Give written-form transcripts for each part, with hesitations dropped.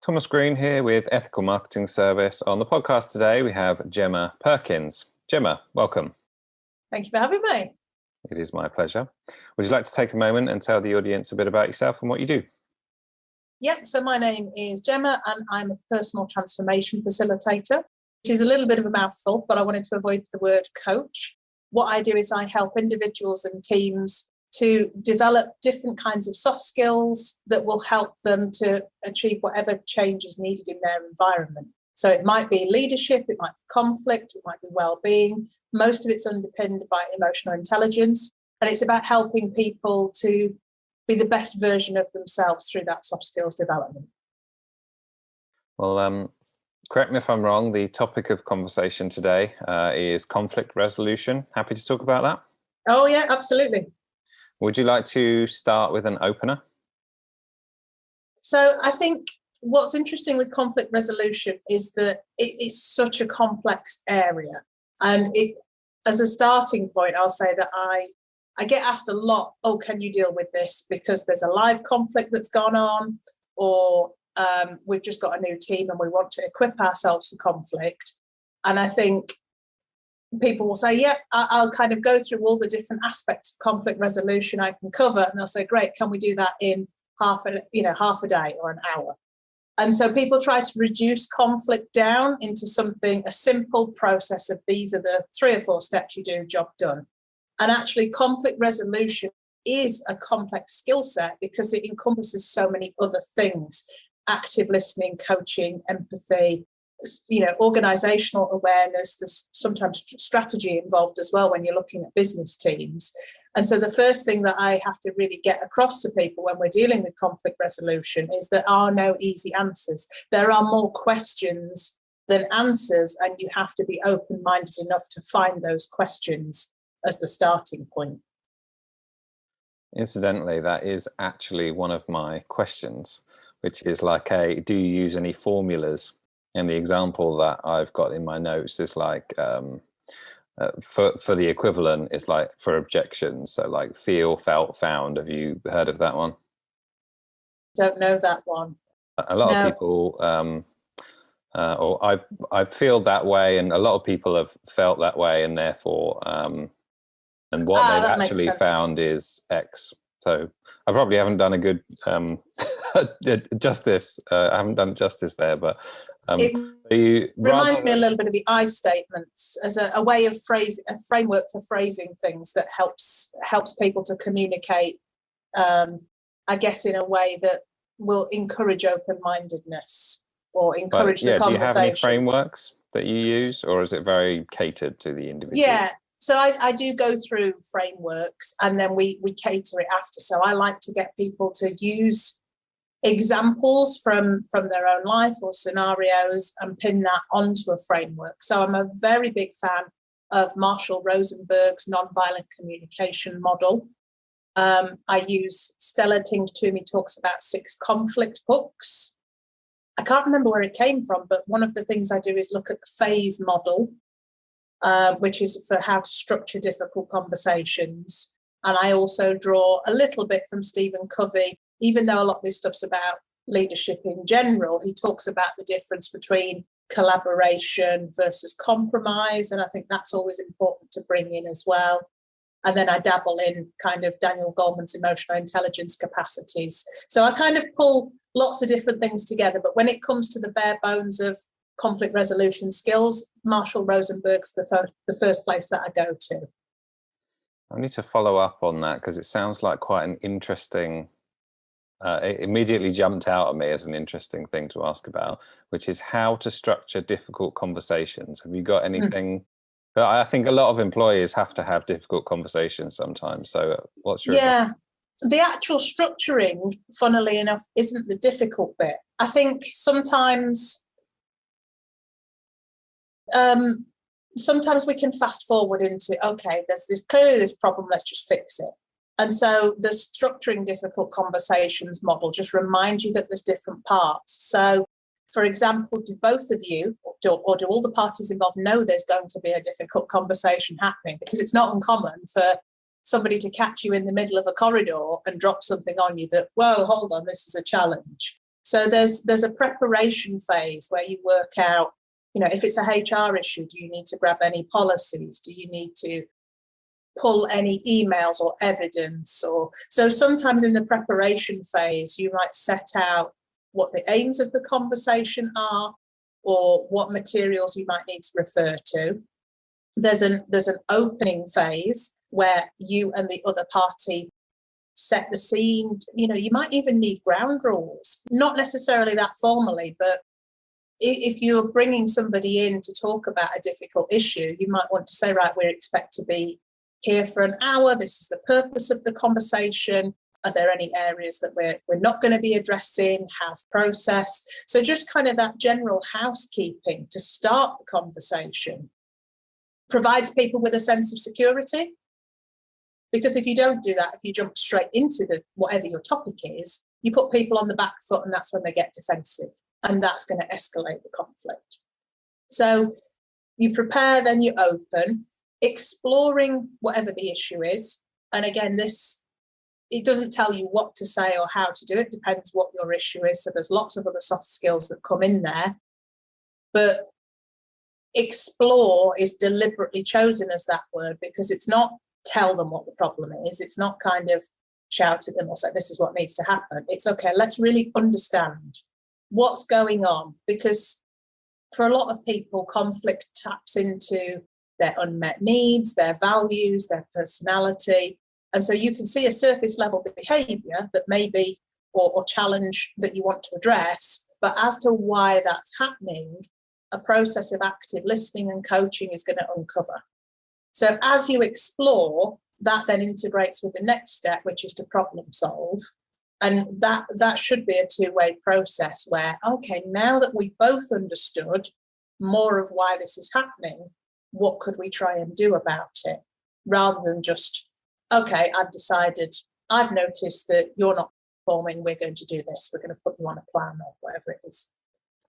Thomas Green here with Ethical Marketing Service. On the podcast today, we have Gemma Perkins. Gemma, welcome. Thank you for having me. It is my pleasure. Would you like to take a moment and tell the audience a bit about yourself and what you do? Yep, so my name is Gemma and I'm a personal transformation facilitator, which is a little bit of a mouthful, but I wanted to avoid the word coach. What I do is I help individuals and teams to develop different kinds of soft skills that will help them to achieve whatever change is needed in their environment. So it might be leadership, it might be conflict, it might be well-being. Most of it's underpinned by emotional intelligence, and it's about helping people to be the best version of themselves through that soft skills development. Well, correct me if I'm wrong, the topic of conversation today is conflict resolution. Happy to talk about that? Oh yeah, absolutely. Would you like to start with an opener? So I think what's interesting with conflict resolution is that it's such a complex area. And as a starting point, I'll say that I get asked a lot, oh, can you deal with this? Because there's a live conflict that's gone on, or we've just got a new team and we want to equip ourselves for conflict. And I think people will say, yeah, I'll kind of go through all the different aspects of conflict resolution I can cover. And they'll say, great, can we do that in half a day or an hour? And so people try to reduce conflict down into something, a simple process of these are the 3 or 4 steps you do, job done. And actually conflict resolution is a complex skill set because it encompasses so many other things: active listening, coaching, empathy, organizational awareness. There's sometimes strategy involved as well when you're looking at business teams. And so the first thing that I have to really get across to people when we're dealing with conflict resolution is there are no easy answers. There are more questions than answers, and you have to be open-minded enough to find those questions as the starting point. Incidentally, that is actually one of my questions, which is like, do you use any formulas? And the example that I've got in my notes is like, for the equivalent is like for objections. So like feel, felt, found. Have you heard of that one? Don't know that one. A lot of people, or I feel that way, and a lot of people have felt that way, and therefore, and what they've actually found is X. So I probably haven't done a good justice. I haven't done justice there, but it reminds me a little bit of the I statements as a way of a framework for phrasing things that helps people to communicate, I guess, in a way that will encourage open-mindedness or encourage the conversation. Do you have any frameworks that you use, or is it very catered to the individual? Yeah. So I do go through frameworks and then we cater it after. So I like to get people to use examples from their own life or scenarios and pin that onto a framework. So I'm a very big fan of Marshall Rosenberg's nonviolent communication model. I use Stella Ting-Toomey talks about 6 conflict hooks. I can't remember where it came from, but one of the things I do is look at the phase model, which is for how to structure difficult conversations. And I also draw a little bit from Stephen Covey, even though a lot of this stuff's about leadership in general. He talks about the difference between collaboration versus compromise. And I think that's always important to bring in as well. And then I dabble in kind of Daniel Goleman's emotional intelligence capacities. So I kind of pull lots of different things together. But when it comes to the bare bones of conflict resolution skills, Marshall Rosenberg's the first place that I go to. I need to follow up on that because it sounds like quite an interesting, it immediately jumped out at me as an interesting thing to ask about, which is how to structure difficult conversations. Have you got anything? But I think a lot of employers have to have difficult conversations sometimes. So what's your advice? The actual structuring, funnily enough, isn't the difficult bit. I think sometimes we can fast forward into, okay, there's this problem, let's just fix it. And so the structuring difficult conversations model just reminds you that there's different parts. So, for example, do both of you or do all the parties involved know there's going to be a difficult conversation happening? Because it's not uncommon for somebody to catch you in the middle of a corridor and drop something on you that, whoa, hold on, this is a challenge. So there's a preparation phase where you work out, if it's a HR issue, do you need to grab any policies? Do you need to pull any emails or evidence? Or so sometimes in the preparation phase, you might set out what the aims of the conversation are, or what materials you might need to refer to. There's an opening phase where you and the other party set the scene. You might even need ground rules, not necessarily that formally, but if you're bringing somebody in to talk about a difficult issue, you might want to say, right, we expect to be here for an hour. This is the purpose of the conversation. Are there any areas that we're not going to be addressing? How's the process? So just kind of that general housekeeping to start the conversation provides people with a sense of security. Because if you don't do that, if you jump straight into whatever your topic is, you put people on the back foot, and that's when they get defensive, and that's going to escalate the conflict. So you prepare, then you open, exploring whatever the issue is. And again, it doesn't tell you what to say or how to do it. Depends what your issue is. So there's lots of other soft skills that come in there. But explore is deliberately chosen as that word, because it's not tell them what the problem is. It's not kind of shout at them or say, this is what needs to happen. It's okay, let's really understand what's going on. Because for a lot of people, conflict taps into their unmet needs, their values, their personality. And so you can see a surface level behaviour that may be, or challenge that you want to address, but as to why that's happening, a process of active listening and coaching is going to uncover. So as you explore, that then integrates with the next step, which is to problem solve. And that should be a two-way process where, okay, now that we've both understood more of why this is happening, what could we try and do about it? Rather than just, okay, I've noticed that you're not performing, we're going to do this, we're going to put you on a plan or whatever it is.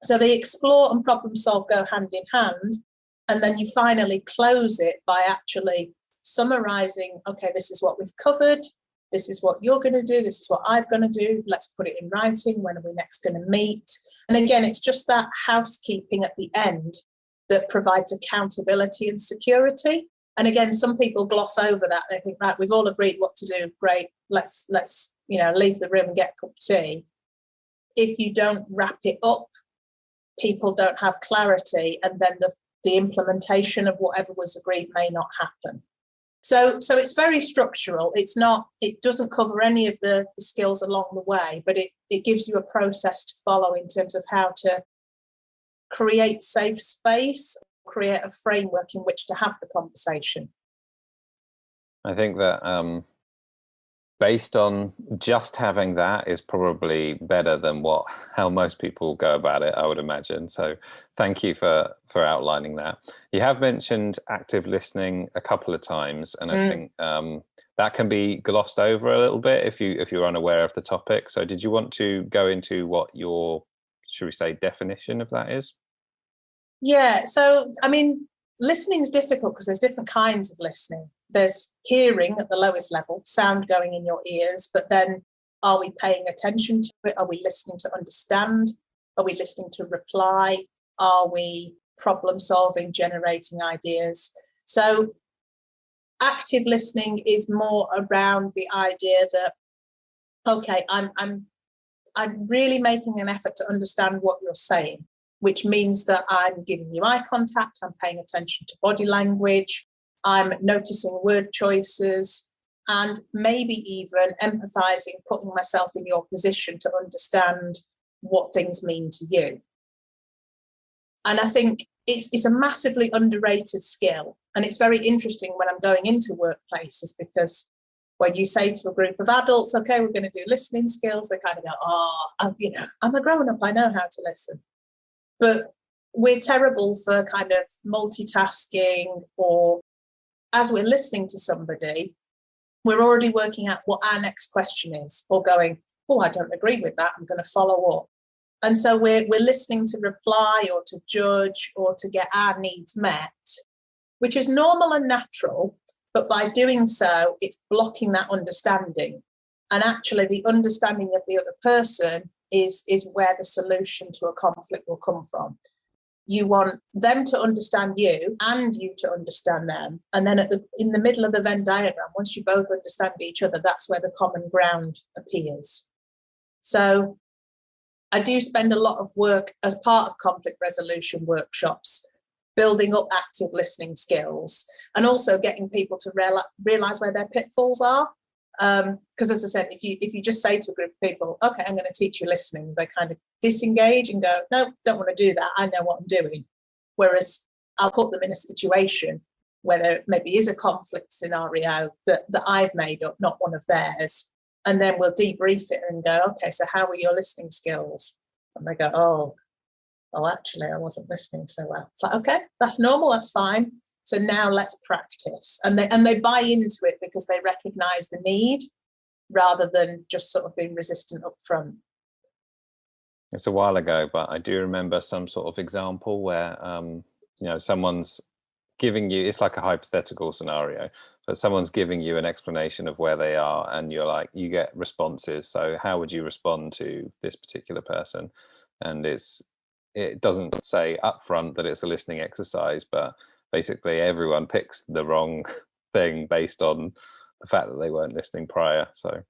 So they explore and problem solve go hand in hand. And then you finally close it by actually summarizing, okay, this is what we've covered. This is what you're going to do. This is what I'm going to do. Let's put it in writing. When are we next going to meet? And again, it's just that housekeeping at the end that provides accountability and security. And again, some people gloss over that. They think, right, we've all agreed what to do. Great. Let's leave the room and get a cup of tea. If you don't wrap it up, people don't have clarity, and then the implementation of whatever was agreed may not happen. So it's very structural. It doesn't cover any of the skills along the way, but it gives you a process to follow in terms of how to create safe space, create a framework in which to have the conversation. I think that based on just having that is probably better than how most people go about it, I would imagine. So thank you for outlining that. You have mentioned active listening a couple of times, and I think that can be glossed over a little bit if you're unaware of the topic. So did you want to go into what your, should we say, definition of that is? Yeah, so I mean, listening is difficult because there's different kinds of listening. There's hearing at the lowest level, sound going in your ears, but then are we paying attention to it? Are we listening to understand? Are we listening to reply? Are we problem solving, generating ideas? So active listening is more around the idea that, okay, I'm really making an effort to understand what you're saying, which means that I'm giving you eye contact, I'm paying attention to body language, I'm noticing word choices, and maybe even empathizing, putting myself in your position to understand what things mean to you. And I think it's a massively underrated skill. And it's very interesting when I'm going into workplaces, because when you say to a group of adults, okay, we're going to do listening skills, they kind of go, I'm a grown-up, I know how to listen. But we're terrible for kind of multitasking, or as we're listening to somebody, we're already working out what our next question is, or going, oh, I don't agree with that, I'm going to follow up. And so we're listening to reply or to judge or to get our needs met, which is normal and natural, but by doing so, it's blocking that understanding. And actually the understanding of the other person is where the solution to a conflict will come from. You want them to understand you and you to understand them. And then in the middle of the Venn diagram, once you both understand each other, that's where the common ground appears. So I do spend a lot of work as part of conflict resolution workshops, building up active listening skills and also getting people to realize where their pitfalls are. Because as I said, if you just say to a group of people, okay, I'm going to teach you listening, they kind of disengage and go, no, don't want to do that. I know what I'm doing. Whereas I'll put them in a situation where there maybe is a conflict scenario that I've made up, not one of theirs. And then we'll debrief it and go, okay, so how were your listening skills? And they go, oh, actually, I wasn't listening so well. It's like, okay, that's normal, that's fine. So now let's practice. And they buy into it because they recognize the need rather than just sort of being resistant up front. It's a while ago, but I do remember some sort of example where, someone's giving you, it's like a hypothetical scenario, but someone's giving you an explanation of where they are and you're like, you get responses. So how would you respond to this particular person? And it doesn't say upfront that it's a listening exercise, but basically everyone picks the wrong thing based on the fact that they weren't listening prior. So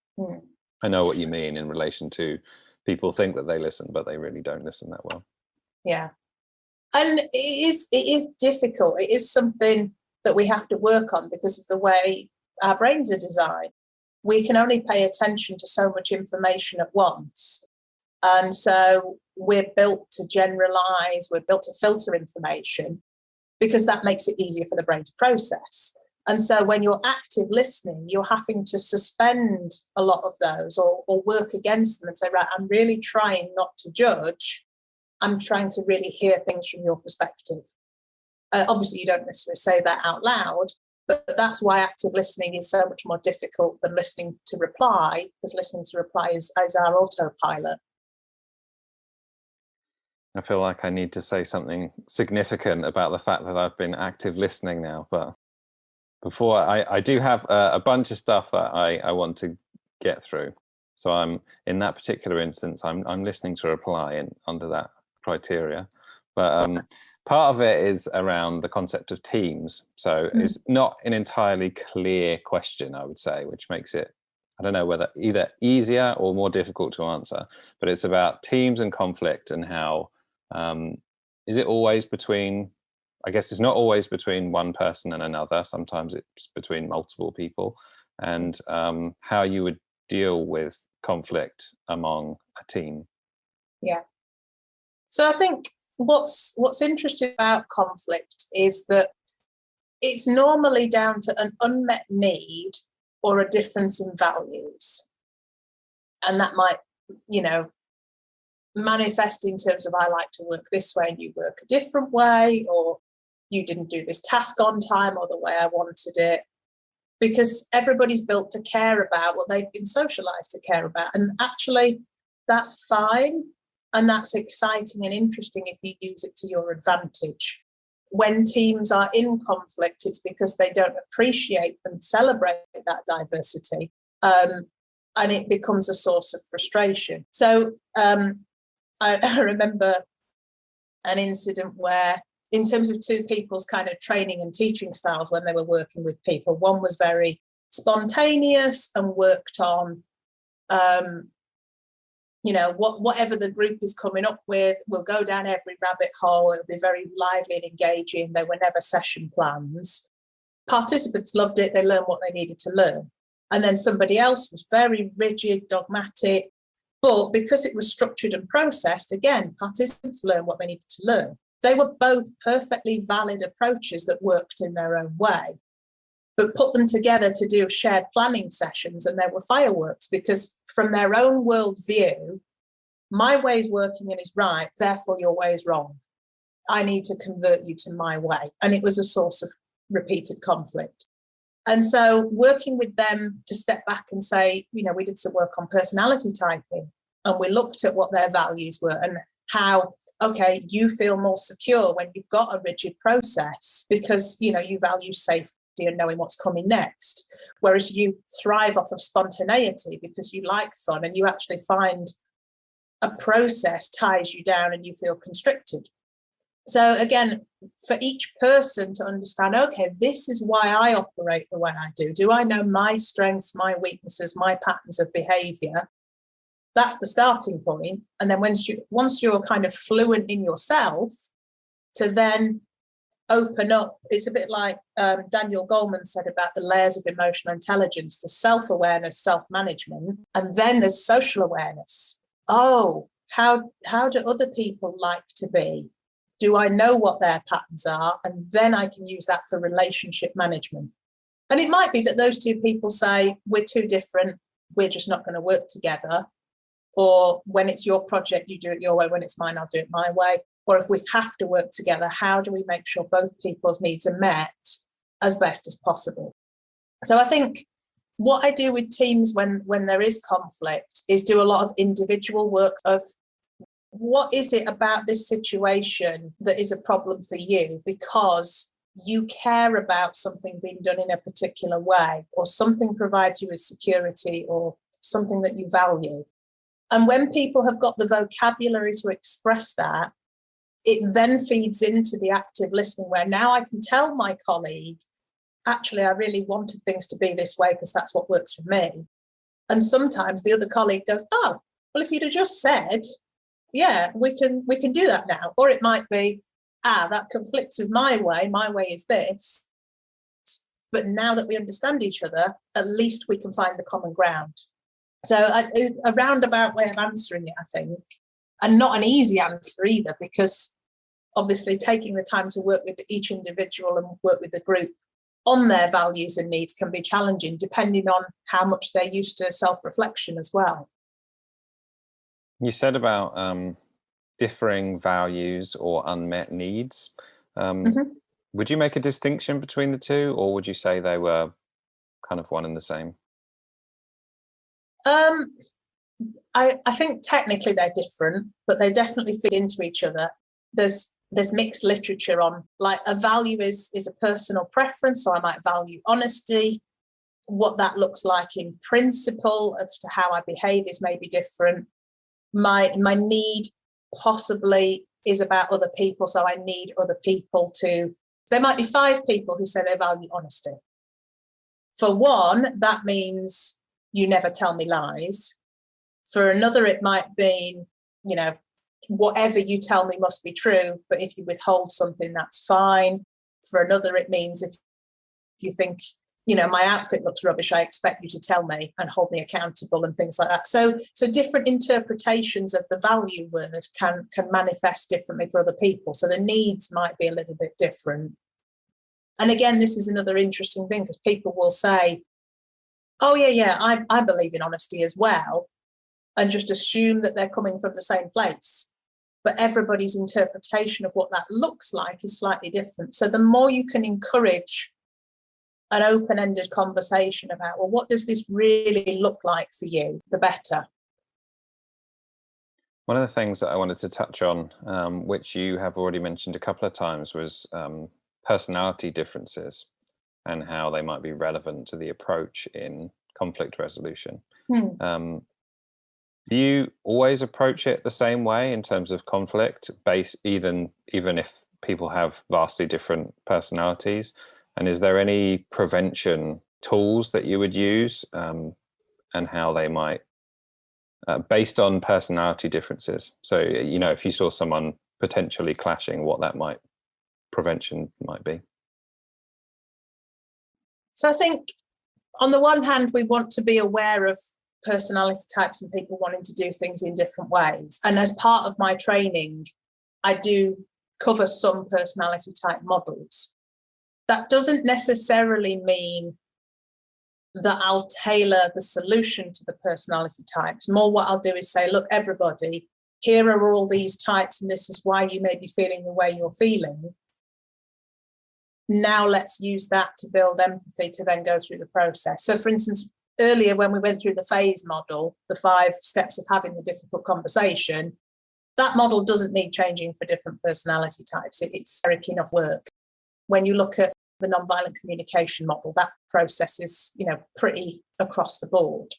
I know what you mean in relation to people think that they listen, but they really don't listen that well. Yeah. And it is difficult. It is something that we have to work on because of the way our brains are designed. We can only pay attention to so much information at once. And so we're built to generalize, we're built to filter information because that makes it easier for the brain to process. And so when you're active listening, you're having to suspend a lot of those or work against them and say, right, I'm really trying not to judge. I'm trying to really hear things from your perspective. Obviously, you don't necessarily say that out loud, but that's why active listening is so much more difficult than listening to reply, because listening to reply is our autopilot. I feel like I need to say something significant about the fact that I've been active listening now, but before I do have a bunch of stuff that I want to get through. So I'm in that particular instance, I'm listening to reply and under that criteria. But part of it is around the concept of teams. So it's not an entirely clear question, I would say, which makes it, I don't know whether either easier or more difficult to answer, but it's about teams and conflict and how, is it always between, I guess it's not always between one person and another. Sometimes it's between multiple people, and how you would deal with conflict among a team. Yeah. So I think what's interesting about conflict is that it's normally down to an unmet need or a difference in values. And that might, manifest in terms of I like to work this way and you work a different way, or you didn't do this task on time or the way I wanted it, because everybody's built to care about what they've been socialized to care about. And actually, that's fine. And that's exciting and interesting if you use it to your advantage. When teams are in conflict, it's because they don't appreciate and celebrate that diversity. And it becomes a source of frustration. So I remember an incident where, in terms of two people's kind of training and teaching styles when they were working with people, one was very spontaneous and worked on, whatever the group is coming up with, will go down every rabbit hole. It'll be very lively and engaging. There were never session plans. Participants loved it. They learned what they needed to learn. And then somebody else was very rigid, dogmatic. But because it was structured and processed, again, participants learned what they needed to learn. They were both perfectly valid approaches that worked in their own way. But put them together to do shared planning sessions and there were fireworks, because from their own worldview, my way is working and is right, therefore your way is wrong. I need to convert you to my way. And it was a source of repeated conflict. And so working with them to step back and say, we did some work on personality typing and we looked at what their values were and how, okay, you feel more secure when you've got a rigid process because, you value safety and knowing what's coming next, whereas you thrive off of spontaneity because you like fun and you actually find a process ties you down and you feel constricted. So again, for each person to understand, okay, this is why I operate the way I do. Do I know my strengths, my weaknesses, my patterns of behavior? That's the starting point. And then once you're kind of fluent in yourself, to then open up, it's a bit like Daniel Goleman said about the layers of emotional intelligence, the self-awareness, self-management, and then there's social awareness. Oh, how do other people like to be? Do I know what their patterns are? And then I can use that for relationship management. And it might be that those two people say, we're too different, we're just not going to work together. Or when it's your project, you do it your way. When it's mine, I'll do it my way. Or if we have to work together, how do we make sure both people's needs are met as best as possible? So I think what I do with teams when there is conflict is do a lot of individual work of what is it about this situation that is a problem for you because you care about something being done in a particular way, or something provides you with security, or something that you value. And when people have got the vocabulary to express that, it then feeds into the active listening, where now I can tell my colleague, actually, I really wanted things to be this way because that's what works for me. And sometimes the other colleague goes, oh, well, if you'd have just said, yeah, we can do that now. Or it might be, that conflicts with my way is this. But now that we understand each other, at least we can find the common ground. So a roundabout way of answering it, I think, and not an easy answer either, because obviously taking the time to work with each individual and work with the group on their values and needs can be challenging, depending on how much they're used to self-reflection as well. You said about differing values or unmet needs. Would you make a distinction between the two, or would you say they were kind of one and the same? I think technically they're different, but they definitely fit into each other. There's mixed literature on, like, a value is a personal preference, so I might value honesty. What that looks like in principle as to how I behave is maybe different. My need possibly is about other people, so I need other people to. There might be 5 people who say they value honesty. For one, that means you never tell me lies. For another, it might be, whatever you tell me must be true, but if you withhold something, that's fine. For another, it means if you think, my outfit looks rubbish, I expect you to tell me and hold me accountable and things like that. So different interpretations of the value word can manifest differently for other people. So the needs might be a little bit different. And again, this is another interesting thing, because people will say, oh, yeah, I believe in honesty as well, and just assume that they're coming from the same place. But everybody's interpretation of what that looks like is slightly different. So the more you can encourage an open-ended conversation about, well, what does this really look like for you, the better. One of the things that I wanted to touch on, which you have already mentioned a couple of times, was personality differences and how they might be relevant to the approach in conflict resolution. Do you always approach it the same way in terms of conflict, even if people have vastly different personalities? And is there any prevention tools that you would use, and how they might, based on personality differences? So, if you saw someone potentially clashing, what that prevention might be? So I think on the one hand, we want to be aware of personality types and people wanting to do things in different ways. And as part of my training, I do cover some personality type models. That doesn't necessarily mean that I'll tailor the solution to the personality types. More what I'll do is say, look, everybody, here are all these types, and this is why you may be feeling the way you're feeling. Now let's use that to build empathy to then go through the process. So for instance, earlier when we went through the phase model, the 5 steps of having the difficult conversation, that model doesn't need changing for different personality types. It's generic enough work. When you look at the nonviolent communication model, that process is, pretty across the board.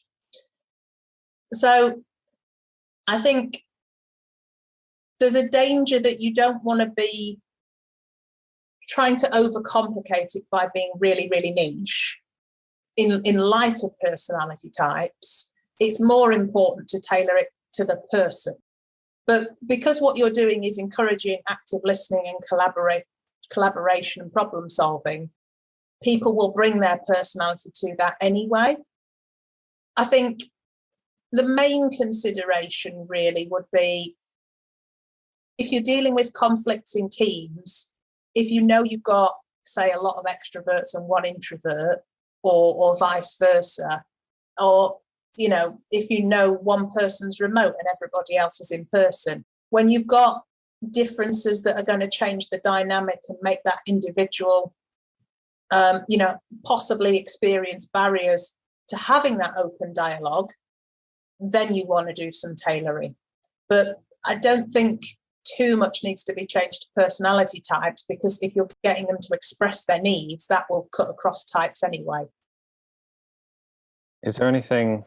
So I think there's a danger that you don't want to be trying to overcomplicate it by being really, really niche. In light of personality types, it's more important to tailor it to the person. But because what you're doing is encouraging active listening and collaboration and problem solving, people will bring their personality to that anyway. I think the main consideration really would be, if you're dealing with conflicts in teams, if you know you've got, say, a lot of extroverts and one introvert, or vice versa, or, you know, if you know one person's remote and everybody else is in person, when you've got differences that are going to change the dynamic and make that individual, you know, possibly experience barriers to having that open dialogue, then you want to do some tailoring. But I don't think too much needs to be changed to personality types, because if you're getting them to express their needs, that will cut across types anyway. Is there anything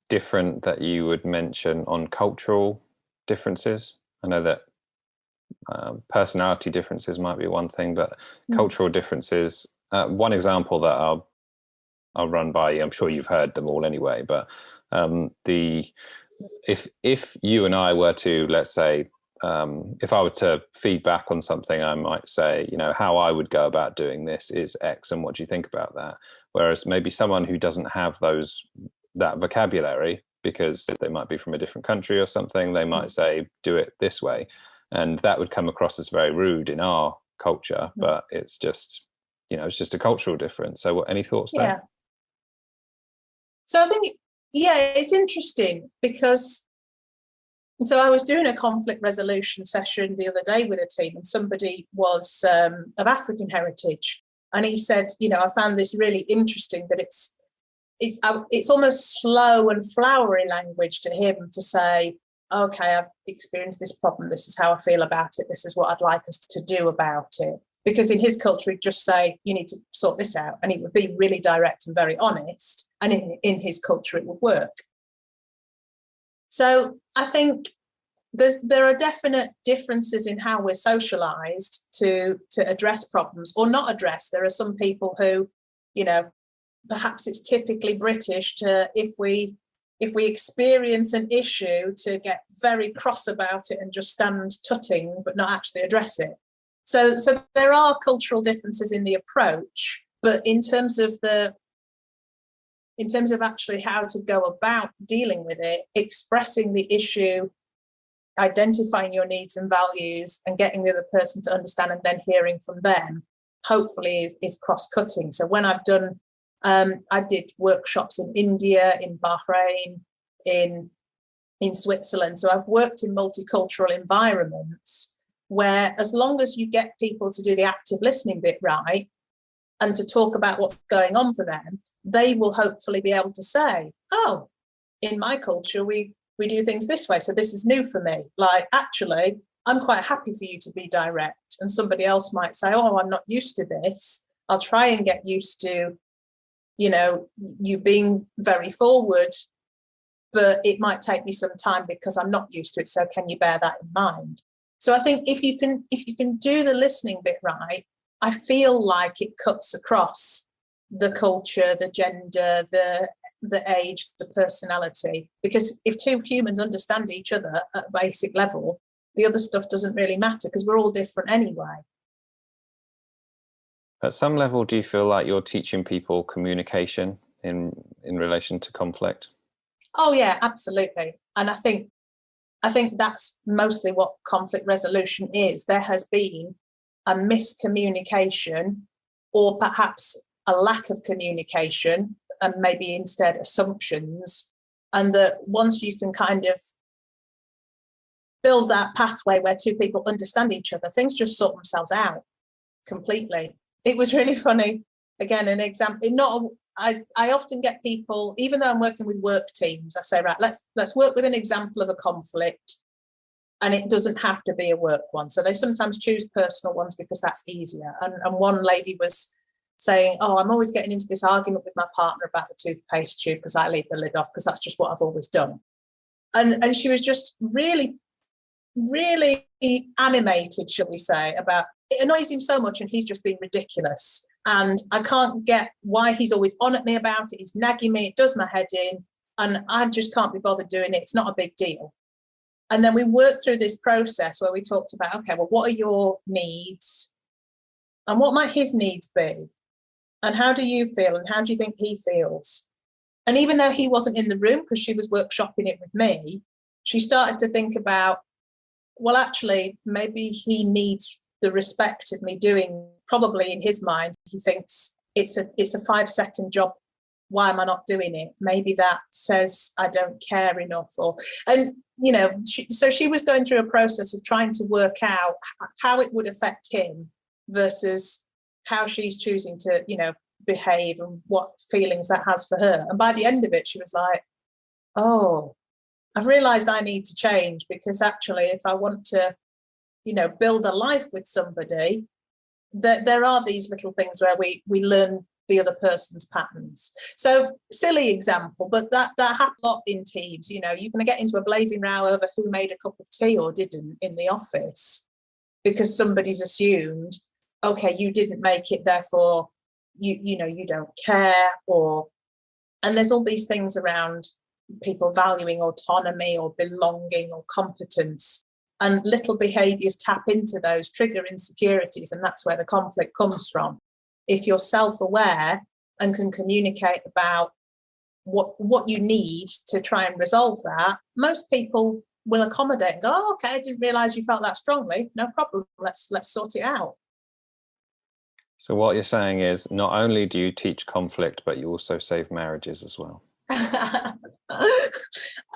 different that you would mention on cultural differences? I know that personality differences might be one thing, but cultural differences, one example that I'll run by you, I'm sure you've heard them all anyway, but if you and I were to, let's say, if I were to feedback on something, I might say, you know, how I would go about doing this is X, and what do you think about that? Whereas maybe someone who doesn't have that vocabulary, because they might be from a different country or something, they might say, do it this way. And that would come across as very rude in our culture, but it's just, you know, it's just a cultural difference. So any thoughts there? So I think, it's interesting, because so I was doing a conflict resolution session the other day with a team, and somebody was of African heritage, and he said, you know, I found this really interesting, that it's almost slow and flowery language to him to say, okay, I've experienced this problem, this is how I feel about it, this is what I'd like us to do about it. Because in his culture, he'd just say, you need to sort this out, and he would be really direct and very honest, and in his culture it would work. So I think there are definite differences in how we're socialized to address problems or not address. There are some people who, you know, perhaps it's typically British to, if we experience an issue, to get very cross about it and just stand tutting but not actually address it. So there are cultural differences in the approach, but in terms of actually how to go about dealing with it, expressing the issue, identifying your needs and values, and getting the other person to understand, and then hearing from them, hopefully is cross-cutting. So when I've done, I did workshops in India, in Bahrain, in Switzerland. So I've worked in multicultural environments where, as long as you get people to do the active listening bit right and to talk about what's going on for them, they will hopefully be able to say, oh, in my culture, we do things this way, so this is new for me. Like, actually, I'm quite happy for you to be direct. And somebody else might say, oh, I'm not used to this. I'll try and get used to, you know, you being very forward, but it might take me some time because I'm not used to it. So can you bear that in mind? So I think if you can do the listening bit right, I feel like it cuts across the culture, the gender, the age, the personality. Because if two humans understand each other at a basic level, the other stuff doesn't really matter, because we're all different anyway. At some level, do you feel like you're teaching people communication in relation to conflict? Oh yeah, absolutely. And I think that's mostly what conflict resolution is. There has been a miscommunication, or perhaps a lack of communication, and maybe instead assumptions. And that once you can kind of build that pathway where two people understand each other, things just sort themselves out completely. It was really funny. Again, an example. I often get people, even though I'm working with work teams, I say, right, let's work with an example of a conflict, and it doesn't have to be a work one. So they sometimes choose personal ones because that's easier. And one lady was saying, oh, I'm always getting into this argument with my partner about the toothpaste tube because I leave the lid off, because that's just what I've always done. And she was just really really animated, shall we say, about it annoys him so much and he's just being ridiculous. And I can't get why he's always on at me about it. He's nagging me, it does my head in, and I just can't be bothered doing it. It's not a big deal. And then we worked through this process where we talked about, okay, well, what are your needs? And what might his needs be? And how do you feel? And how do you think he feels? And even though he wasn't in the room because she was workshopping it with me, she started to think about, well, actually, maybe he needs the respect of me doing, probably in his mind, he thinks it's a 5-second job. Why am I not doing it? Maybe that says I don't care enough. So she was going through a process of trying to work out how it would affect him versus how she's choosing to, behave and what feelings that has for her. And by the end of it, she was like, oh, I've realized I need to change, because actually, if I want to, build a life with somebody, that there are these little things where we learn the other person's patterns. So silly example, but that happens a lot in teams. You're going to get into a blazing row over who made a cup of tea or didn't in the office because somebody's assumed, okay, you didn't make it, therefore you don't care. And there's all these things around people valuing autonomy or belonging or competence, and little behaviors tap into those, trigger insecurities, and that's where the conflict comes from. If you're self-aware and can communicate about what you need to try and resolve that, most people will accommodate and go, oh, okay, I didn't realize you felt that strongly, no problem, let's sort it out. So what you're saying is, not only do you teach conflict, but you also save marriages as well.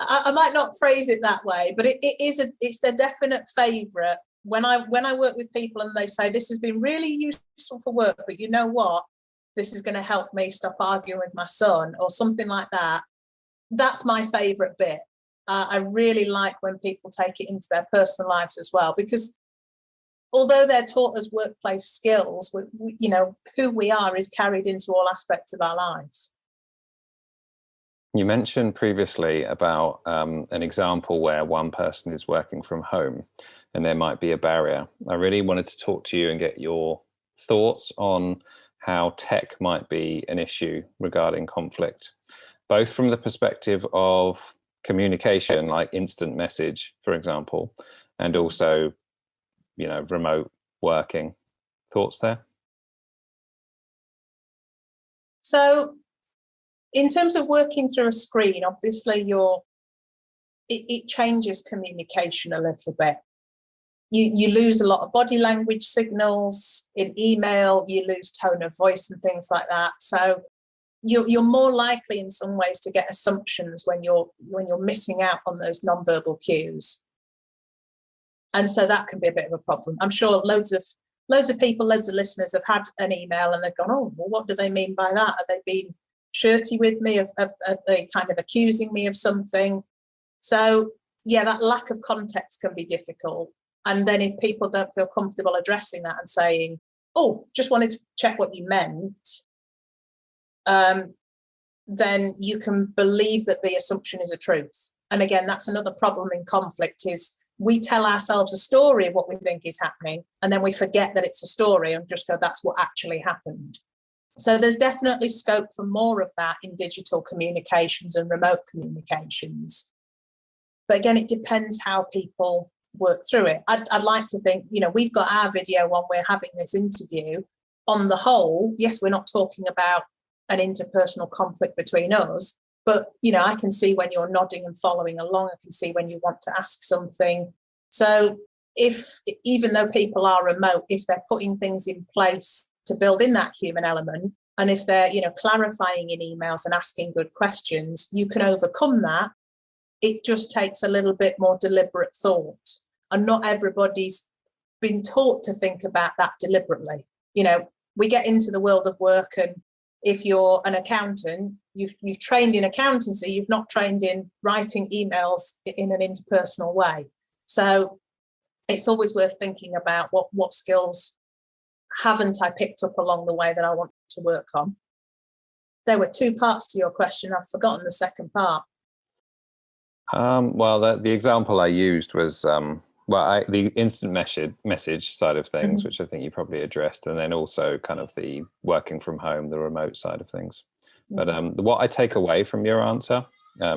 I might not phrase it that way, but it's a definite favourite. When I work with people and they say, this has been really useful for work, but you know what, this is going to help me stop arguing with my son or something like that, that's my favourite bit. I really like when people take it into their personal lives as well, because although they're taught as workplace skills, who we are is carried into all aspects of our life. You mentioned previously about an example where one person is working from home and there might be a barrier. I really wanted to talk to you and get your thoughts on how tech might be an issue regarding conflict, both from the perspective of communication, like instant message, for example, and also, remote working. Thoughts there? So in terms of working through a screen, obviously it changes communication a little bit. You lose a lot of body language signals in email, you lose tone of voice and things like that. So you're more likely in some ways to get assumptions when you're missing out on those nonverbal cues. And so that can be a bit of a problem. I'm sure loads of people, loads of listeners have had an email and they've gone, oh, well, what do they mean by that? Have they been shirty with me? Are they kind of accusing me of something? So yeah, that lack of context can be difficult. And then if people don't feel comfortable addressing that and saying, oh, just wanted to check what you meant, then you can believe that the assumption is a truth. And again, that's another problem in conflict, is we tell ourselves a story of what we think is happening, and then we forget that it's a story and just go, that's what actually happened. So there's definitely scope for more of that in digital communications and remote communications. But again, it depends how people work through it. I'd like to think, we've got our video when we're having this interview. On the whole, yes, we're not talking about an interpersonal conflict between us, but, I can see when you're nodding and following along. I can see when you want to ask something. So even though people are remote, if they're putting things in place to build in that human element, and if they're, clarifying in emails and asking good questions, you can overcome that. It just takes a little bit more deliberate thought. And not everybody's been taught to think about that deliberately. We get into the world of work, and if you're an accountant, you've trained in accountancy, you've not trained in writing emails in an interpersonal way. So it's always worth thinking about what skills haven't I picked up along the way that I want to work on. There were two parts to your question. I've forgotten the second part. Well, the example I used was Well, the instant message side of things, Mhm. which I think you probably addressed, and then also kind of the working from home, the remote side of things. But what I take away from your answer,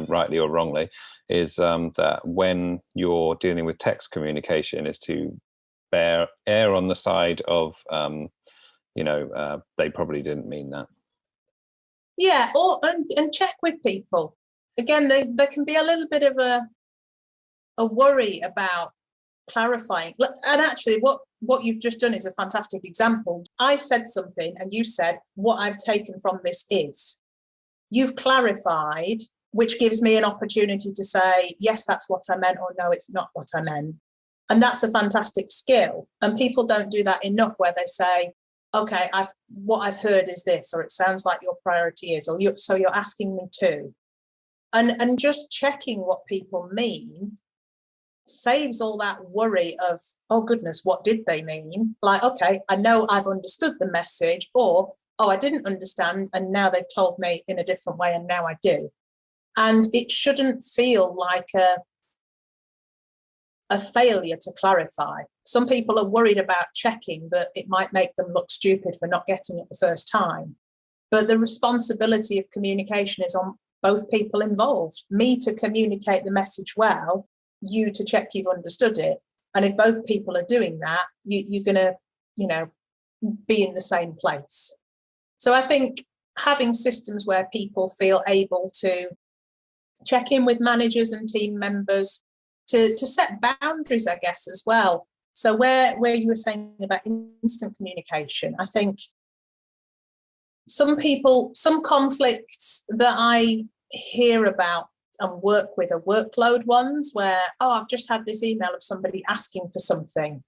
rightly or wrongly, is that when you're dealing with text communication, is to err on the side of, they probably didn't mean that. Yeah, and check with people. Again, there can be a little bit of a worry about clarifying. And actually, what you've just done is a fantastic example. I said something, and you said, what I've taken from this is. You've clarified, which gives me an opportunity to say, yes, that's what I meant, or no, it's not what I meant. And that's a fantastic skill. And people don't do that enough, where they say, okay, what I've heard is this, or it sounds like your priority is, or so you're asking me to. And just checking what people mean saves all that worry of, oh goodness, what did they mean? Like, okay, I know I've understood the message, or, oh, I didn't understand, and now they've told me in a different way, and now I do. And it shouldn't feel like a failure to clarify. Some people are worried about checking, that it might make them look stupid for not getting it the first time. But the responsibility of communication is on both people involved. Me to communicate the message well, you to check you've understood it. And if both people are doing that, you're going to, be in the same place. So I think having systems where people feel able to check in with managers and team members, to set boundaries, I guess, as well. So where you were saying about instant communication, I think some conflicts that I hear about and work with are workload ones, where, oh, I've just had this email of somebody asking for something,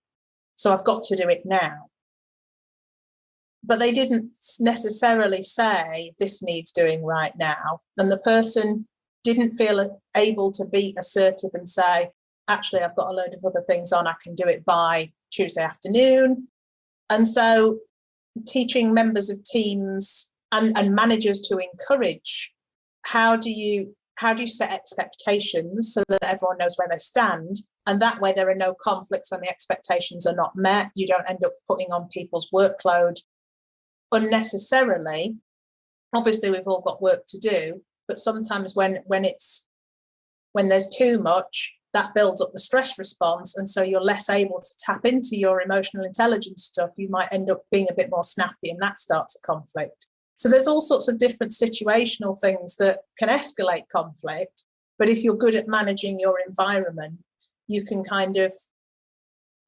so I've got to do it now. But they didn't necessarily say this needs doing right now. And the person didn't feel able to be assertive and say, actually, I've got a load of other things on, I can do it by Tuesday afternoon. And so teaching members of teams and managers to encourage, how do you set expectations so that everyone knows where they stand, and that way there are no conflicts when the expectations are not met. You don't end up putting on people's workload unnecessarily. Obviously, we've all got work to do, but sometimes when there's too much, that builds up the stress response, and so you're less able to tap into your emotional intelligence stuff. You might end up being a bit more snappy, and that starts a conflict. So there's all sorts of different situational things that can escalate conflict, but if you're good at managing your environment, you can kind of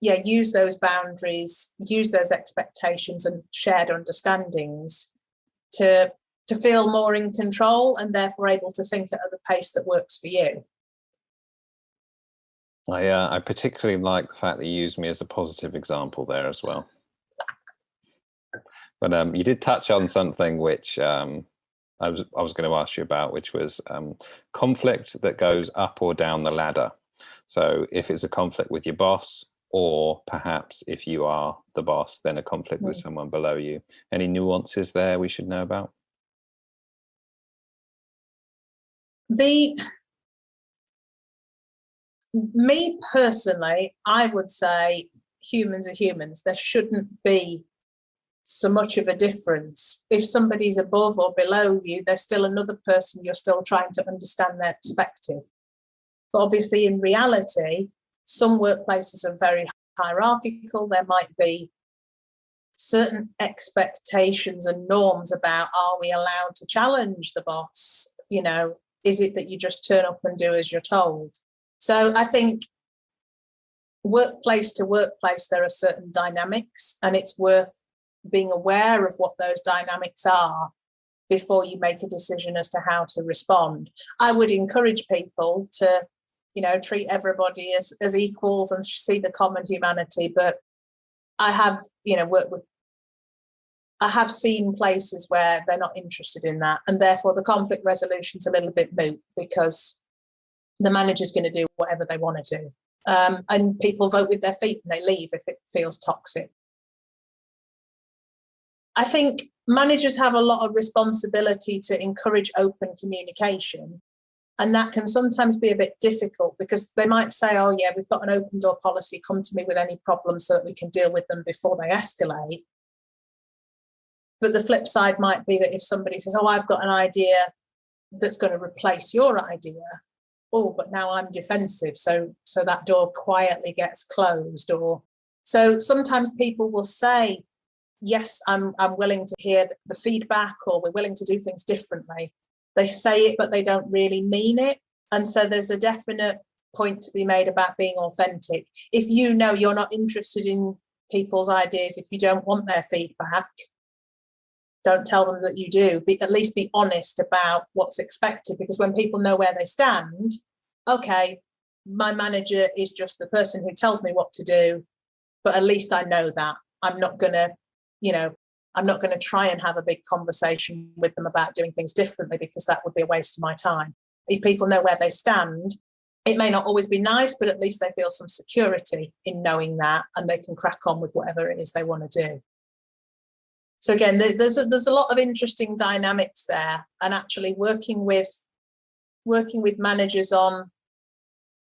use those boundaries, use those expectations and shared understandings to feel more in control, and therefore able to think at the pace that works for you. I particularly like the fact that you used me as a positive example there as well. But you did touch on something which I was going to ask you about, which was conflict that goes up or down the ladder. So if it's a conflict with your boss, or perhaps if you are the boss, then a conflict with someone below you. Any nuances there we should know about? Me personally, I would say humans are humans. There shouldn't be so much of a difference. If somebody's above or below you, they're still another person. You're still trying to understand their perspective. But obviously, in reality, some workplaces are very hierarchical. There might be certain expectations and norms about, are we allowed to challenge the boss? Is it that you just turn up and do as you're told? So I think workplace to workplace, there are certain dynamics, and it's worth being aware of what those dynamics are before you make a decision as to how to respond. I would encourage people to, treat everybody as equals and see the common humanity. But I have, I have seen places where they're not interested in that, and therefore the conflict resolution's a little bit moot, because the manager's going to do whatever they want to do. And people vote with their feet and they leave if it feels toxic. I think managers have a lot of responsibility to encourage open communication, And that can sometimes be a bit difficult because they might say, oh yeah, we've got an open door policy, come to me with any problems so that we can deal with them before they escalate. But the flip side might be that if somebody says, oh, I've got an idea that's going to replace your idea, oh, but now I'm defensive, so that door quietly gets closed. Or so sometimes people will say, yes, I'm willing to hear the feedback, or we're willing to do things differently. They say it, but they don't really mean it. And so there's a definite point to be made about being authentic. If you know you're not interested in people's ideas, if you don't want their feedback, don't tell them that you do. At least be honest about what's expected, because when people know where they stand, okay, my manager is just the person who tells me what to do, but at least I know that. I'm not going to try and have a big conversation with them about doing things differently, because that would be a waste of my time. If people know where they stand, it may not always be nice, but at least they feel some security in knowing that, and they can crack on with whatever it is they want to do. So again, there's a lot of interesting dynamics there, and actually working with managers on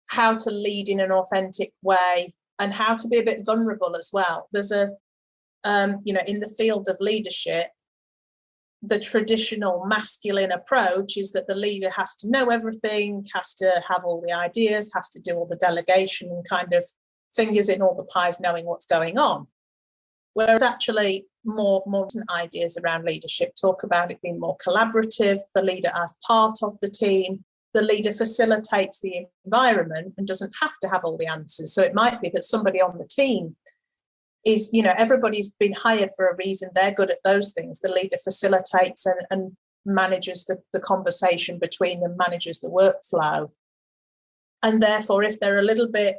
how to lead in an authentic way and how to be a bit vulnerable as well. There's in the field of leadership, the traditional masculine approach is that the leader has to know everything, has to have all the ideas, has to do all the delegation, and kind of fingers in all the pies, knowing what's going on. Whereas actually more recent ideas around leadership talk about it being more collaborative, the leader as part of the team, the leader facilitates the environment and doesn't have to have all the answers. So it might be that somebody on the team is, everybody's been hired for a reason, they're good at those things. The leader facilitates and manages the conversation between them, manages the workflow. And therefore, if they're a little bit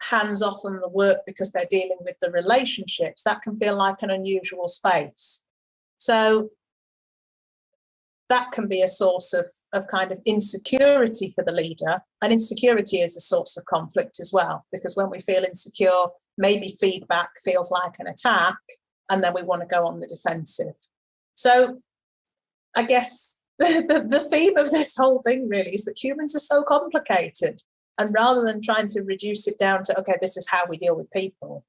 hands off on the work because they're dealing with the relationships, that can feel like an unusual space. So that can be a source of kind of insecurity for the leader. And insecurity is a source of conflict as well, because when we feel insecure, maybe feedback feels like an attack, and then we want to go on the defensive. So I guess the theme of this whole thing really is that humans are so complicated. And rather than trying to reduce it down to, okay, this is how we deal with people,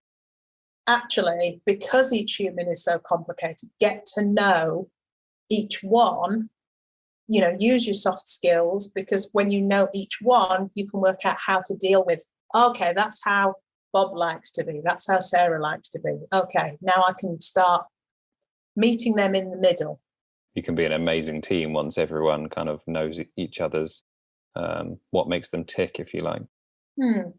actually, because each human is so complicated, get to know each one, use your soft skills, because when you know each one, you can work out how to deal with, okay, that's how Bob likes to be, that's how Sarah likes to be. Okay, now I can start meeting them in the middle. You can be an amazing team once everyone kind of knows each other's what makes them tick, if you like. And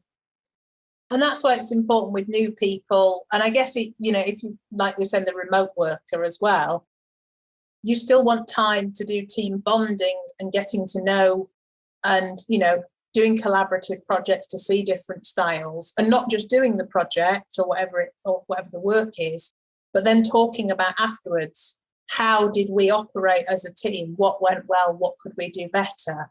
that's why it's important with new people. And I guess if you, like we said, the remote worker as well, you still want time to do team bonding and getting to know, and doing collaborative projects to see different styles, and not just doing the project or whatever the work is, but then talking about afterwards, how did we operate as a team, what went well, what could we do better.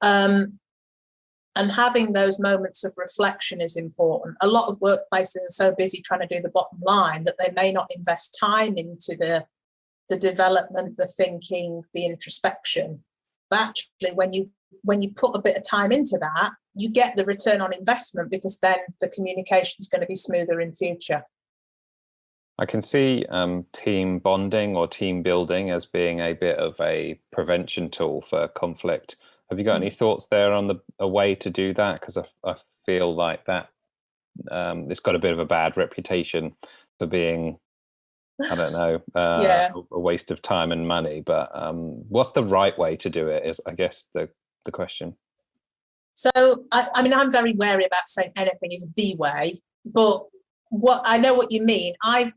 And having those moments of reflection is important. A lot of workplaces are so busy trying to do the bottom line that they may not invest time into the development, the thinking, the introspection. But actually, when you put a bit of time into that, you get the return on investment, because then the communication is going to be smoother in future. I can see team bonding or team building as being a bit of a prevention tool for conflict. Have you got any thoughts there on a way to do that? Because I feel like that it's got a bit of a bad reputation for being, I don't know, a waste of time and money. But what's the right way to do it is, I guess, the question. So, I'm very wary about saying anything is the way, but I know what you mean. I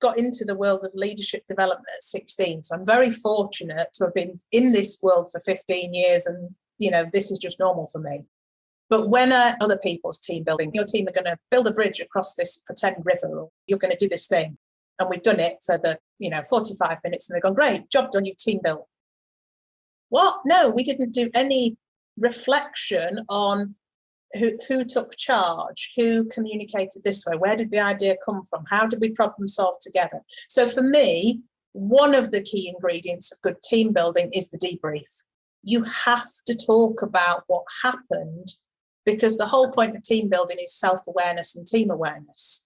got into the world of leadership development at 16, so I'm very fortunate to have been in this world for 15 years, and this is just normal for me. But when other people's team building, your team are going to build a bridge across this pretend river, or you're going to do this thing, and we've done it for the 45 minutes, and they've gone, great, job done, you've team built. What? No, we didn't do any reflection on who took charge, who communicated this way, where did the idea come from, how did we problem solve together. So for me, one of the key ingredients of good team building is the debrief. You have to talk about what happened, because the whole point of team building is self-awareness and team awareness.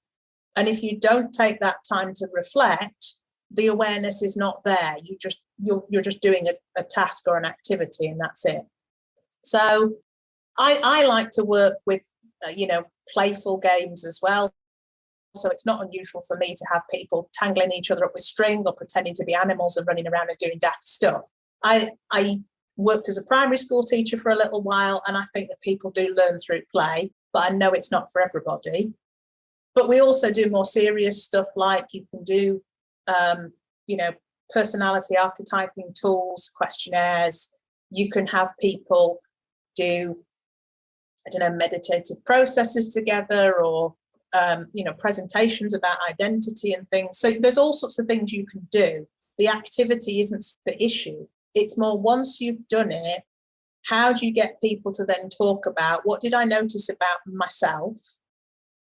And if you don't take that time to reflect, the awareness is not there. You're just doing a task or an activity, and that's it. So I like to work with playful games as well. So it's not unusual for me to have people tangling each other up with string or pretending to be animals and running around and doing daft stuff. I worked as a primary school teacher for a little while, and I think that people do learn through play, but I know it's not for everybody. But we also do more serious stuff, like you can do, personality archetyping tools, questionnaires. You can have people do, meditative processes together, or presentations about identity and things. So there's all sorts of things you can do. The activity isn't the issue. It's more, once you've done it, how do you get people to then talk about, what did I notice about myself?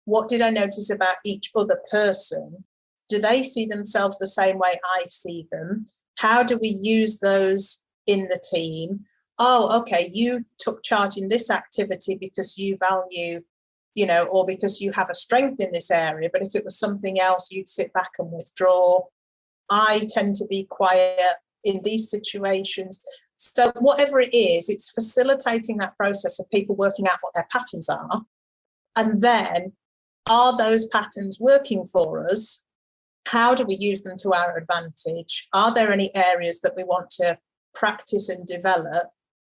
What did I notice about each other person? Do they see themselves the same way I see them? How do we use those in the team? Oh, okay, you took charge in this activity because you value, or because you have a strength in this area. But if it was something else, you'd sit back and withdraw. I tend to be quiet in these situations. So whatever it is, it's facilitating that process of people working out what their patterns are. And then, are those patterns working for us? How do we use them to our advantage? Are there any areas that we want to practice and develop?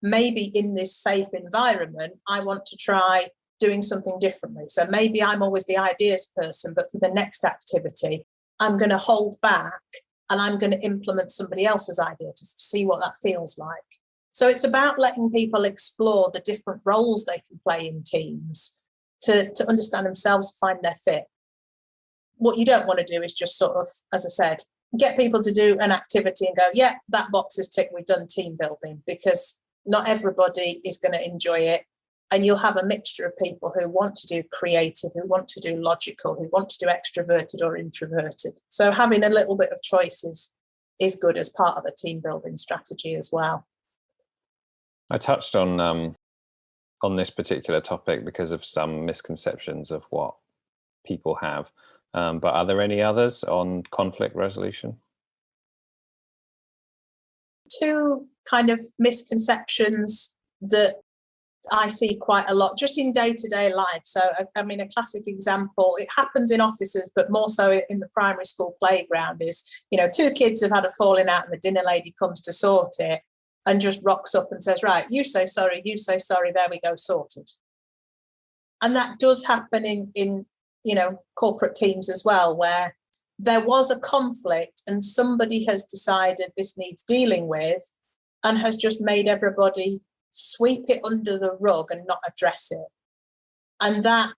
Maybe in this safe environment, I want to try doing something differently. So maybe I'm always the ideas person, but for the next activity, I'm going to hold back and I'm going to implement somebody else's idea to see what that feels like. So it's about letting people explore the different roles they can play in teams to understand themselves, find their fit. What you don't want to do is just sort of, as I said, get people to do an activity and go, yeah, that box is ticked, we've done team building, because not everybody is going to enjoy it. And you'll have a mixture of people who want to do creative, who want to do logical, who want to do extroverted or introverted. So having a little bit of choice is good as part of a team building strategy as well. I touched on this particular topic because of some misconceptions of what people have. But are there any others on conflict resolution? Two kind of misconceptions that I see quite a lot just in day-to-day life. So, I mean, a classic example, it happens in offices, but more so in the primary school playground, is, two kids have had a falling out and the dinner lady comes to sort it and just rocks up and says, right, you say sorry, there we go, sorted. And that does happen in corporate teams as well, where there was a conflict and somebody has decided this needs dealing with and has just made everybody sweep it under the rug and not address it. And that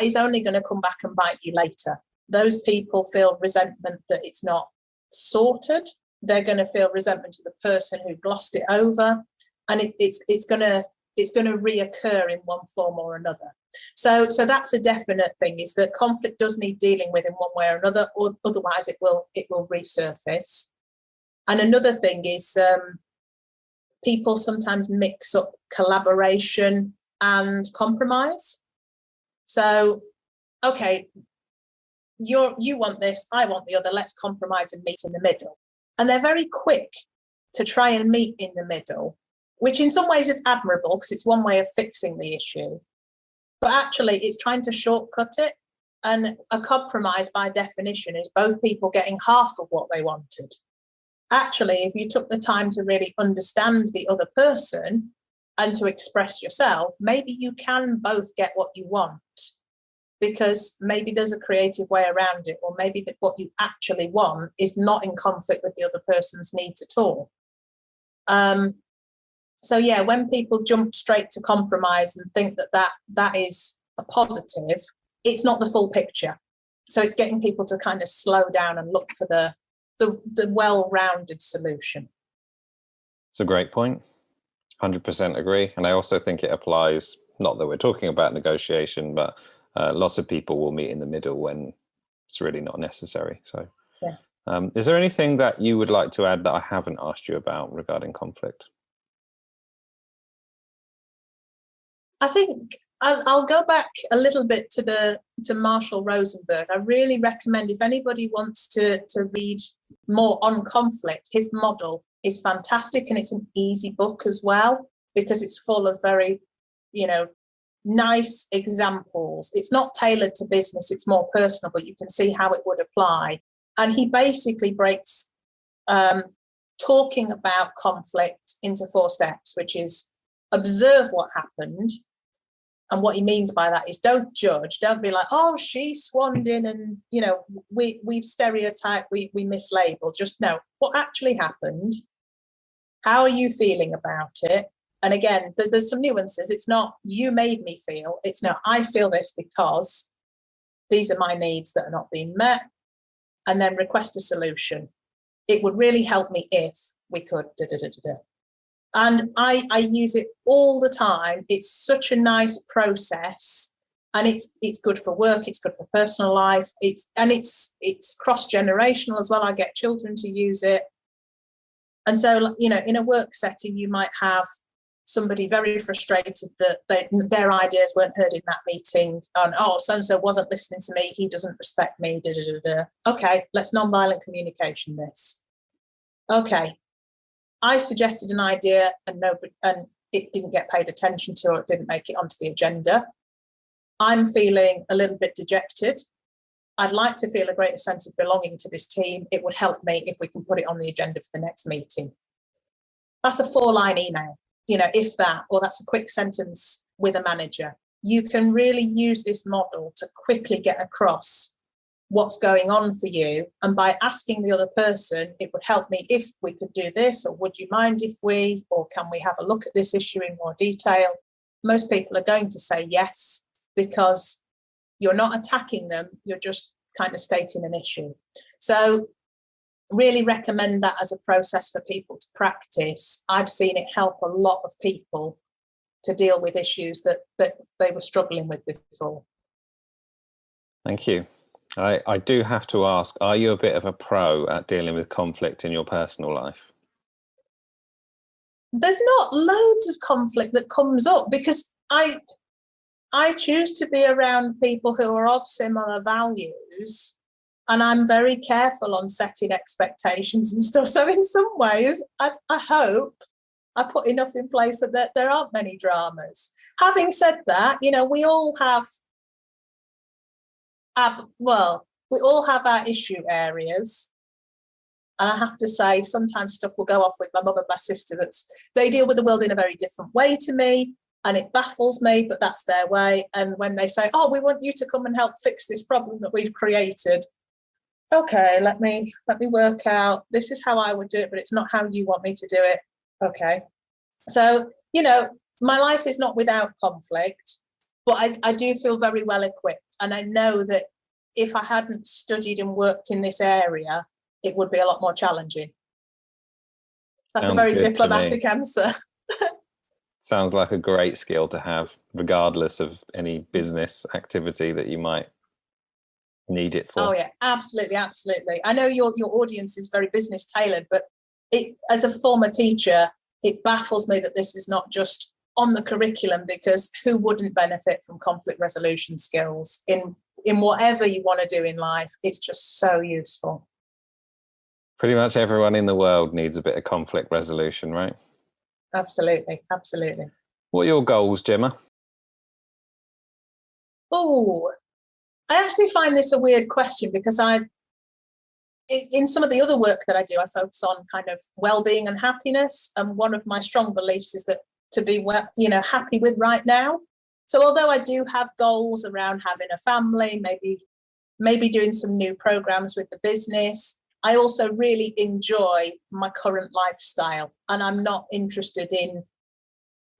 is only going to come back and bite you later. Those people feel resentment that it's not sorted. They're going to feel resentment to the person who glossed it over, and it's going to reoccur in one form or another. So that's a definite thing, is that conflict does need dealing with in one way or another, or otherwise it will resurface. And another thing is people sometimes mix up collaboration and compromise. So, okay, you want this, I want the other, let's compromise and meet in the middle. And they're very quick to try and meet in the middle, which in some ways is admirable because it's one way of fixing the issue. But actually, it's trying to shortcut it. And a compromise, by definition, is both people getting half of what they wanted. Actually, if you took the time to really understand the other person and to express yourself, maybe you can both get what you want, because maybe there's a creative way around it, or maybe that what you actually want is not in conflict with the other person's need to talk. So yeah, when people jump straight to compromise and think that is a positive, it's not the full picture. So it's getting people to kind of slow down and look for the well-rounded solution. It's a great point. 100% agree. And I also think it applies, not that we're talking about negotiation, but lots of people will meet in the middle when it's really not necessary. So yeah. Is there anything that you would like to add that I haven't asked you about regarding conflict? I think I'll go back a little bit to Marshall Rosenberg. I really recommend, if anybody wants to read more on conflict, his model is fantastic, and it's an easy book as well, because it's full of very, nice examples. It's not tailored to business, it's more personal, but you can see how it would apply. And he basically breaks talking about conflict into 4 steps, which is observe what happened. And what he means by that is don't judge, don't be like, oh, she swanned in and, we've stereotyped, we mislabeled. Just know what actually happened. How are you feeling about it? And again, there's some nuances. It's not you made me feel, it's no, I feel this because these are my needs that are not being met. And then request a solution. It would really help me if we could And I use it all the time. It's such a nice process, and it's good for work, it's good for personal life, it's cross-generational as well. I get children to use it. And so, in a work setting, you might have somebody very frustrated that their ideas weren't heard in that meeting, and so-and-so wasn't listening to me, he doesn't respect me, Okay, let's non-violent communication this. Okay, I suggested an idea and it didn't get paid attention to, or it didn't make it onto the agenda. I'm feeling a little bit dejected. I'd like to feel a greater sense of belonging to this team. It would help me if we can put it on the agenda for the next meeting. That's a 4-line email, if that, or that's a quick sentence with a manager. You can really use this model to quickly get across what's going on for you. And by asking the other person, it would help me if we could do this, or would you mind if we, or can we have a look at this issue in more detail? Most people are going to say yes, because you're not attacking them, you're just kind of stating an issue. So really recommend that as a process for people to practice. I've seen it help a lot of people to deal with issues that they were struggling with before. Thank you. I do have to ask, are you a bit of a pro at dealing with conflict in your personal life? There's not loads of conflict that comes up, because I choose to be around people who are of similar values, and I'm very careful on setting expectations and stuff. So in some ways, I hope I put enough in place that there aren't many dramas. Having said that, we all have our issue areas. And I have to say, sometimes stuff will go off with my mum and my sister. They deal with the world in a very different way to me, and it baffles me, but that's their way. And when they say, oh, we want you to come and help fix this problem that we've created. Okay, let me work out. This is how I would do it, but it's not how you want me to do it. Okay. So, my life is not without conflict, but I do feel very well equipped. And I know that if I hadn't studied and worked in this area, it would be a lot more challenging. That's Sounds a very good diplomatic answer. Sounds like a great skill to have, regardless of any business activity that you might need it for. Oh yeah, absolutely. I know your audience is very business tailored, but as a former teacher, it baffles me that this is not just on the curriculum, because who wouldn't benefit from conflict resolution skills in whatever you want to do in life? It's just so useful. Pretty much everyone in the world needs a bit of conflict resolution, right? Absolutely. What are your goals, Gemma? Oh, I actually find this a weird question, because in some of the other work that I do, I focus on kind of well-being and happiness. And one of my strong beliefs is that to be happy with right now. So although I do have goals around having a family, maybe doing some new programs with the business, I also really enjoy my current lifestyle, and I'm not interested in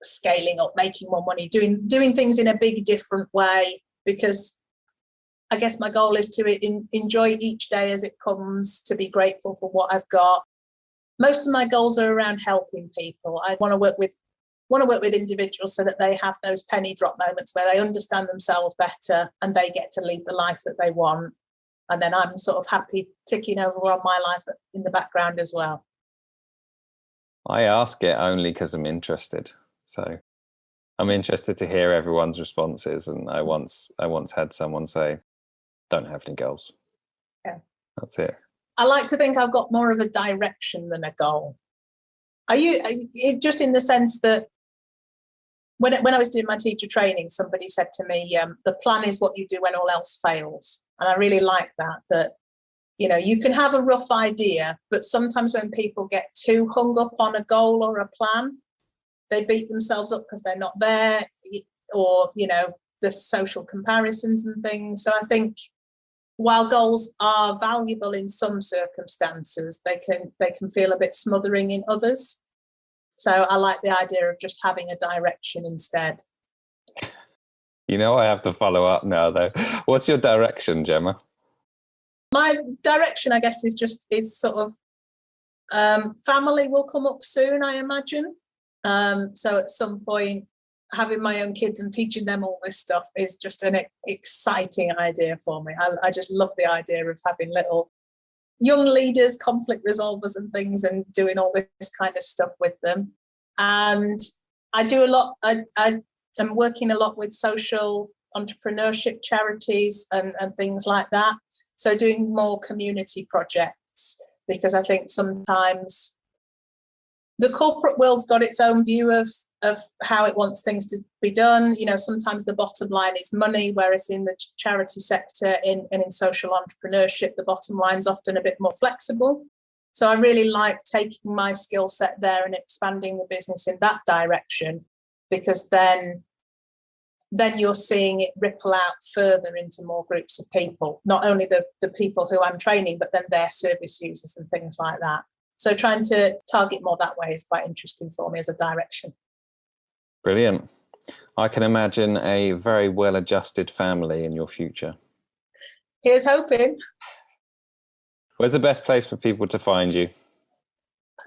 scaling up, making more money, doing things in a big different way, because I guess my goal is to enjoy each day as it comes, to be grateful for what I've got. Most of my goals are around helping people. I want to work with individuals so that they have those penny drop moments where they understand themselves better and they get to lead the life that they want. And then I'm sort of happy ticking over on my life in the background as well. I ask it only because I'm interested. So I'm interested to hear everyone's responses. And I once had someone say, "Don't have any goals." Yeah. That's it. I like to think I've got more of a direction than a goal. Are you, just in the sense that when I was doing my teacher training, somebody said to me, the plan is what you do when all else fails. And I really like that, you can have a rough idea, but sometimes when people get too hung up on a goal or a plan, they beat themselves up because they're not there, or, the social comparisons and things. So I think while goals are valuable in some circumstances, they can feel a bit smothering in others. So I like the idea of just having a direction instead. I have to follow up now, though. What's your direction, Gemma? My direction, I guess, is sort of family will come up soon, I imagine. So at some point, having my own kids and teaching them all this stuff is just an exciting idea for me. I just love the idea of having little young leaders, conflict resolvers and things, and doing all this kind of stuff with them. And I do a lot, I'm working a lot with social entrepreneurship charities and things like that. So doing more community projects, because I think sometimes the corporate world's got its own view of how it wants things to be done. Sometimes the bottom line is money, whereas in the charity sector and in social entrepreneurship, the bottom line's often a bit more flexible. So I really like taking my skill set there and expanding the business in that direction, because then you're seeing it ripple out further into more groups of people, not only the people who I'm training, but then their service users and things like that. So trying to target more that way is quite interesting for me as a direction. Brilliant. I can imagine a very well-adjusted family in your future. Here's hoping. Where's the best place for people to find you?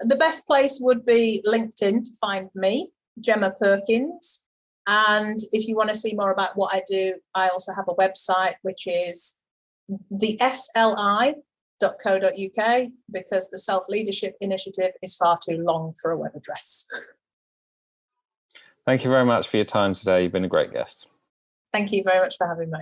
The best place would be LinkedIn to find me, Gemma Perkins. And if you want to see more about what I do, I also have a website, which is the SLI.co.uk, because the Self-Leadership Initiative is far too long for a web address. Thank you very much for your time today. You've been a great guest. Thank you very much for having me.